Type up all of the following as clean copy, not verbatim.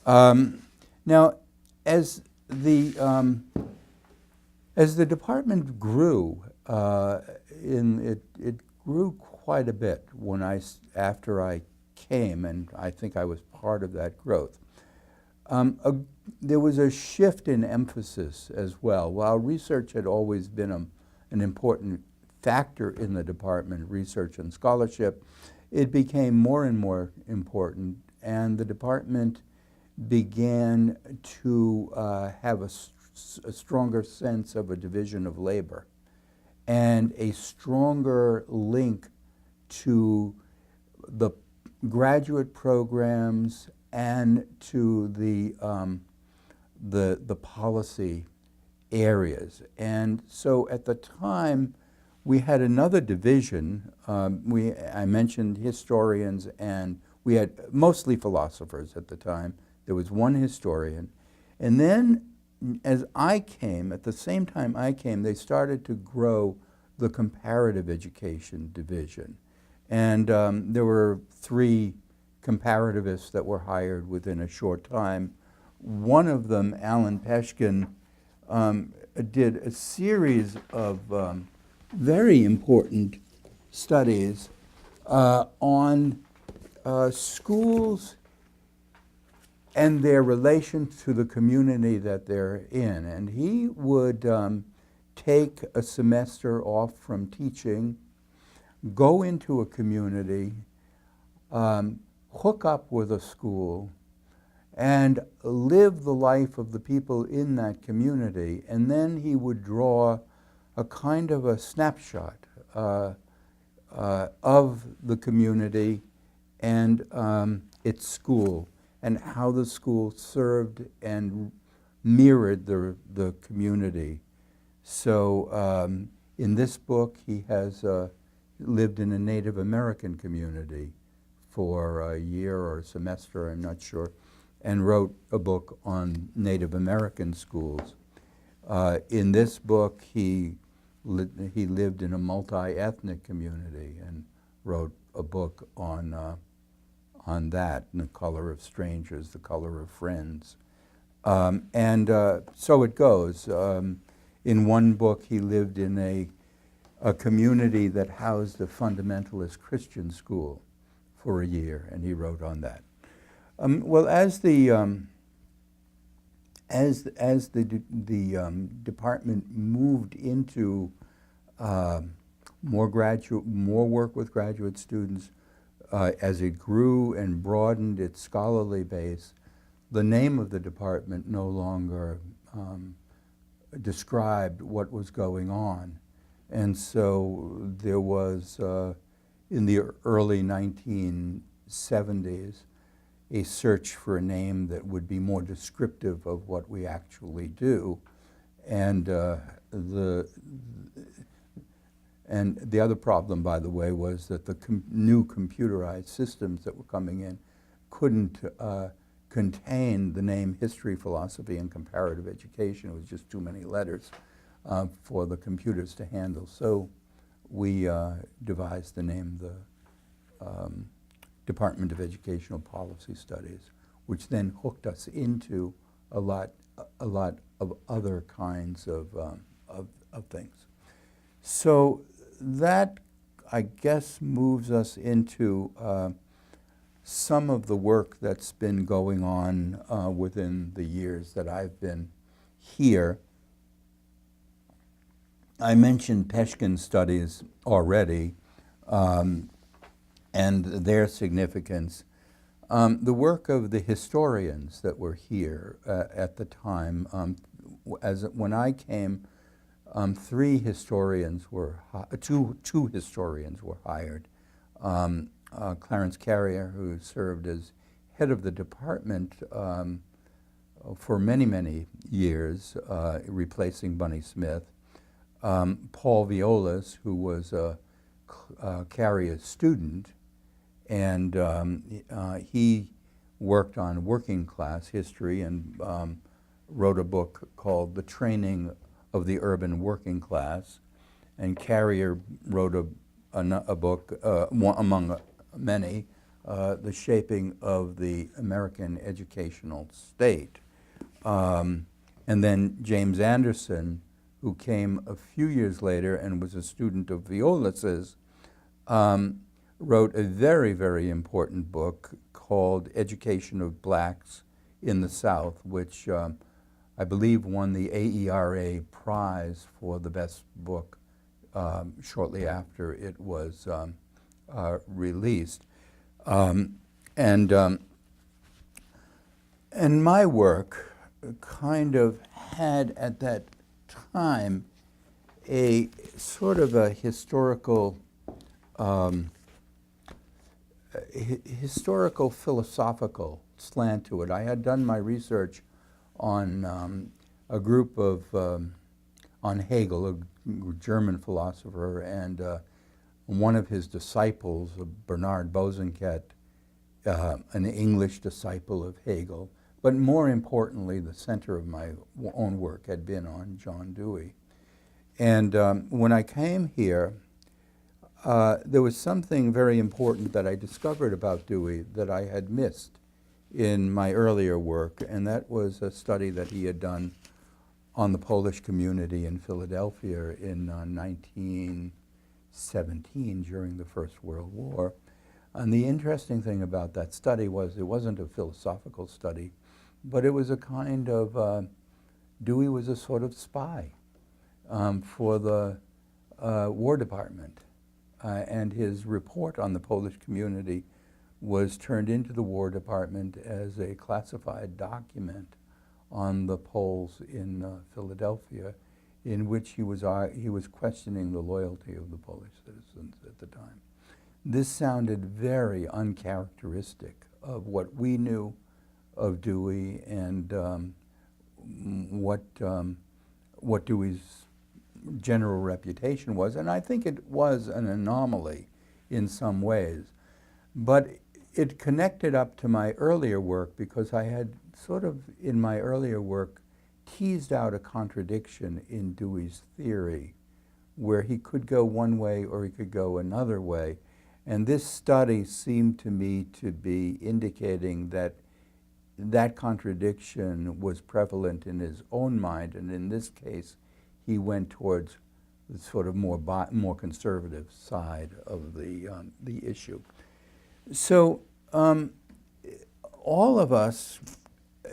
Now, as the department grew, it grew quite a bit after I came, and I think I was part of that growth. There was a shift in emphasis as well. While research had always been an important factor in the department, research and scholarship, it became more and more important, and the department began to have a stronger sense of a division of labor and a stronger link to the graduate programs and to the policy areas. And so at the time, we had another division. I mentioned historians, and we had mostly philosophers at the time. There was one historian. And then as I came, at the same time I came, they started to grow the comparative education division. And there were 3 comparativists that were hired within a short time. One of them, Alan Peshkin, did a series of very important studies on schools and their relation to the community that they're in. And he would take a semester off from teaching, go into a community, hook up with a school, and live the life of the people in that community. And then he would draw a kind of a snapshot of the community and its school, and how the school served and mirrored the community. So in this book, he has lived in a Native American community for a year or a semester, I'm not sure, and wrote a book on Native American schools. In this book, he lived in a multi-ethnic community and wrote a book on that, The Color of Strangers, The Color of Friends. So it goes. In one book, he lived in a community that housed a fundamentalist Christian school for a year, and he wrote on that. Well, as the department moved into more work with graduate students, as it grew and broadened its scholarly base, the name of the department no longer described what was going on. And so there was, in the early 1970s, a search for a name that would be more descriptive of what we actually do. And the other problem, by the way, was that the new computerized systems that were coming in couldn't contain the name history, philosophy, and comparative education. It was just too many letters for the computers to handle. So we devised the name, the Department of Educational Policy Studies, which then hooked us into a lot of other kinds of things. So that, I guess, moves us into some of the work that's been going on within the years that I've been here. I mentioned Peshkin's studies already, and their significance. The work of the historians that were here at the time, when I came, two historians were hired. Clarence Carrier, who served as head of the department for many, many years, replacing Bunny Smith. Paul Violas, who was Carrier's student, and he worked on working class history and wrote a book called The Training of the Urban Working Class. And Carrier wrote a book, among many, the shaping of the American educational state. And then James Anderson, who came a few years later and was a student of Violas's, wrote a very, very important book called Education of Blacks in the South, which I believe won the AERA prize for the best book shortly after it was released. And my work kind of had at that time a sort of a historical philosophical slant to it. I had done my research on a group of, on Hegel, a German philosopher, and one of his disciples, Bernard Bosanquet, an English disciple of Hegel. But more importantly, the center of my own work had been on John Dewey. And when I came here, there was something very important that I discovered about Dewey that I had missed in my earlier work, and that was a study that he had done on the Polish community in Philadelphia in 1917 during the First World War. And the interesting thing about that study was it wasn't a philosophical study, but it was a kind of, Dewey was a sort of spy for the War Department. And his report on the Polish community was turned into the War Department as a classified document on the Poles in Philadelphia, in which he was questioning the loyalty of the Polish citizens at the time. This sounded very uncharacteristic of what we knew of Dewey and what Dewey's general reputation was, and I think it was an anomaly in some ways. But it connected up to my earlier work because I had sort of, in my earlier work, teased out a contradiction in Dewey's theory, where he could go one way or he could go another way. And this study seemed to me to be indicating that that contradiction was prevalent in his own mind, and in this case, he went towards the sort of more conservative side of the issue. So all of us,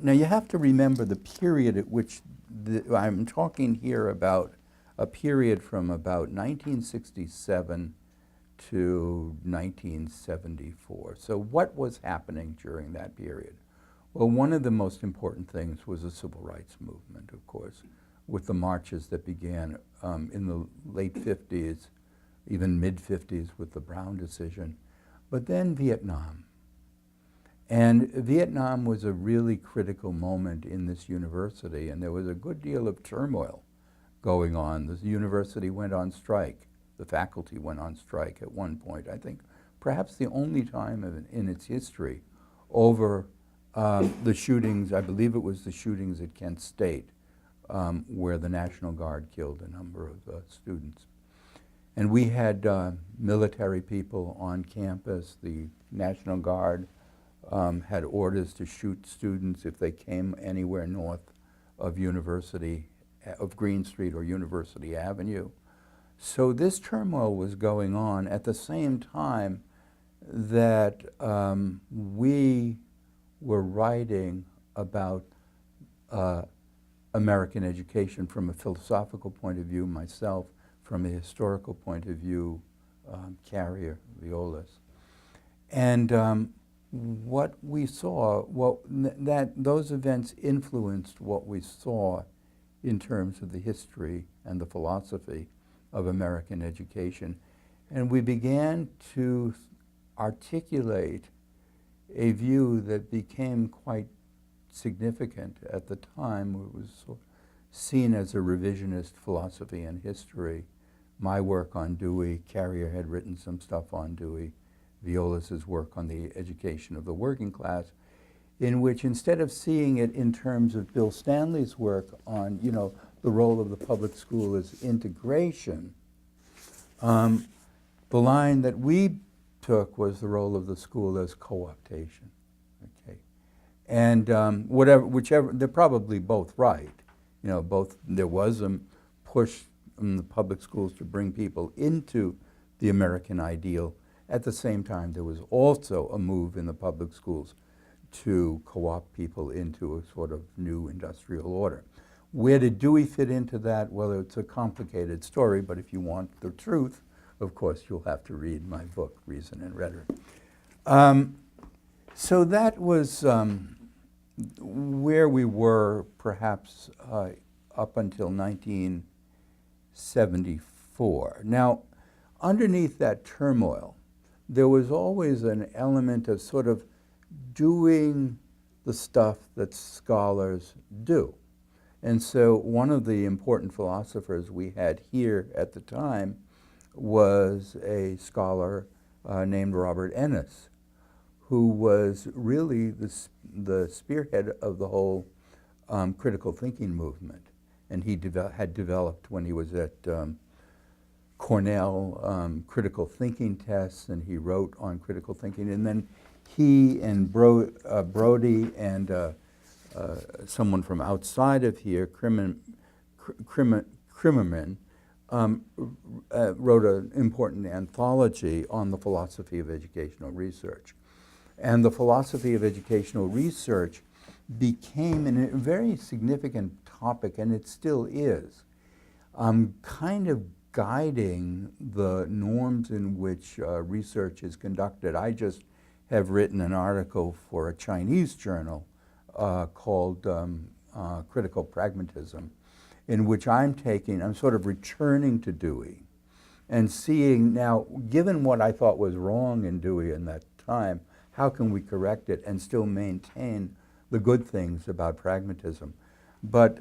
now you have to remember the period at which, I'm talking here about a period from about 1967 to 1974. So what was happening during that period? Well, one of the most important things was the civil rights movement, of course, with the marches that began in the late 50s, even mid-50s with the Brown decision. But then Vietnam. And Vietnam was a really critical moment in this university, and there was a good deal of turmoil going on. The university went on strike. The faculty went on strike at one point, I think perhaps the only time in its history, over the shootings. I believe it was the shootings at Kent State, where the National Guard killed a number of students. And we had military people on campus. The National Guard had orders to shoot students if they came anywhere north of Green Street or University Avenue. So this turmoil was going on at the same time that we were writing about American education from a philosophical point of view, myself from a historical point of view, Carrier, Violas. And what we saw, those events influenced what we saw in terms of the history and the philosophy of American education. And we began to articulate a view that became quite significant at the time. It was seen as a revisionist philosophy and history. My work on Dewey, Carrier had written some stuff on Dewey, Violas's work on the education of the working class, in which instead of seeing it in terms of Bill Stanley's work on, the role of the public school as integration, the line that we took was the role of the school as co-optation. Okay, and whichever, they're probably both right. You know, both, there was a push in the public schools to bring people into the American ideal. At the same time, there was also a move in the public schools to co-opt people into a sort of new industrial order. Where did Dewey fit into that? Well, it's a complicated story, but if you want the truth, of course, you'll have to read my book, Reason and Rhetoric. So that was where we were, perhaps up until 1974. Now, underneath that turmoil, there was always an element of sort of doing the stuff that scholars do. And so one of the important philosophers we had here at the time was a scholar named Robert Ennis, who was really the spearhead of the whole critical thinking movement. And he had developed, when he was at Cornell, critical thinking tests, and he wrote on critical thinking. And then he and Brody and someone from outside of here, Krimmerman, wrote an important anthology on the philosophy of educational research. And the philosophy of educational research became a very significant topic, and it still is, kind of guiding the norms in which research is conducted. I just have written an article for a Chinese journal called Critical Pragmatism, in which I'm sort of returning to Dewey and seeing now, given what I thought was wrong in Dewey in that time, how can we correct it and still maintain the good things about pragmatism? But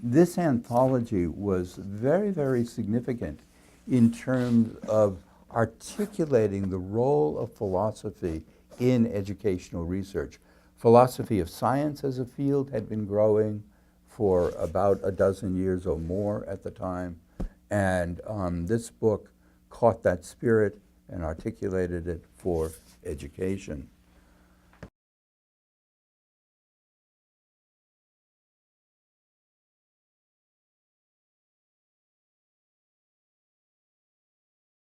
this anthology was very, very significant in terms of articulating the role of philosophy in educational research. Philosophy of science as a field had been growing for about a dozen years or more at the time, and this book caught that spirit and articulated it for education.